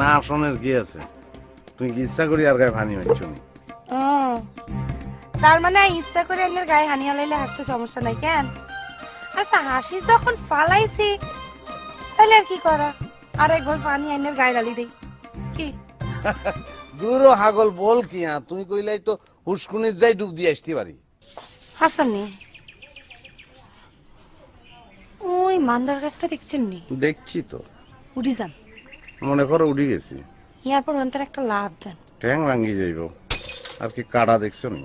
না আসনের কি আছে? তুমি কি ইচ্ছা করি আর গায়ে পানি মারছো নি? তার মানে ইচ্ছা করে এনের গায়ে হানি হলাইলে হাসতে সমস্যা নাই কেন? আচ্ছা হাসি যখন ফালাইছি তাহলে আর কি করা? আর একবার পানি এনের গায়ে ঢালি দেই কি? দূরও হাগল বল কি তুমি কইলাই তো হুসকুনির যাই ডুব দিয়ে আসতে পারি। হাসানি ওই মান্দার গাছটা দেখছেন নি? দেখছি তো, উড়ি যান, মনে করো উঠে গেছি। ইয়ার পর অন্তর একটা লাভ দেন। ট্যাং ভাঙ্গি যাইব। আর কি কাড়া দেখছো নি?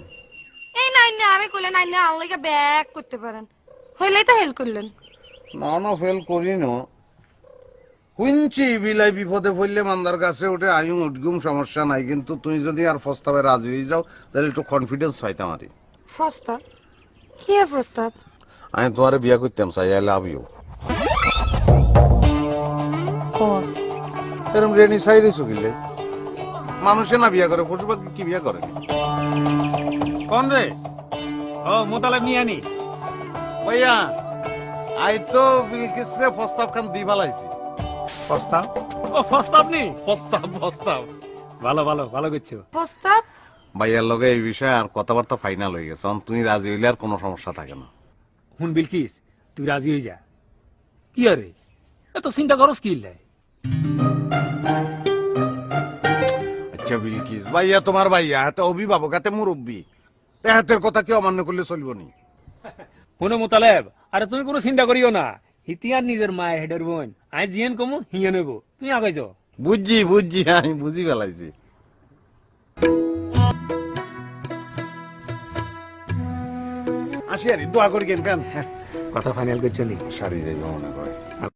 এই নাই না আরে কইলেন আইলে আনলাইকা ব্যাক করতে পারেন, হইলেই তো হেল্প করলেন। না না ফেল করি না। কুঞ্চি বিলাই বিপদে পড়লে মান্দার কাছে উঠে আয়ু উঠগুম সমস্যা নাই, কিন্তু তুমি যদি আর প্রস্তাবে রাজি হয়ে যাও তাহলে একটু কনফিডেন্স পাইতাম আরি। প্রস্তাব? কি আর প্রস্তাব? আমি তোমারে বিয়া করতাম চাই, আই লাভ ইউ। এরম রেনি সাইরে চুকিলে মানুষে না বিয়া করে, পশু পাখি কি বিয়া করে? কোন রে? ও মোতালেব নিয়ে আনি। ভাইয়া আই তো বিলকিস রে প্রস্তাব খান দি ফেলাইছি। প্রস্তাব? ও প্রস্তাব নি? প্রস্তাব প্রস্তাব ভালো ভালো ভালো করছো। প্রস্তাব? ভাইয়ার লগে এই বিষয়ে আর কথাবার্তা ফাইনাল হয়ে গেছে। এখন তুমি রাজি হইলে আর কোনো সমস্যা থাকে না। হুন বিলকিস, তুই রাজি হয়ে যা। কি আরে এত চিন্তা করস কি লাই? আচ্ছা বিলকিস ভাইয়া তোমার ভাইয়া হাতে অভিভাবক, হাতে মুরব্বী, হাতের কথা কি অমান্য করলে চলবো নি? হুনো মোতালেব, আরে তুমি কোনো চিন্তা করিও না। হিতিয়ার নিজের মায়ের হেডের বোন, আমি জিয়েন কমু হিয়ে নেবো, তুই আগে যাও। বুঝছি বুঝছি, আমি বুঝি ফেলাইছি। আসি আরে দোয়া করি কেন কেন কথা ফাইনাল করছো নি? সারি যাইব মনে করে।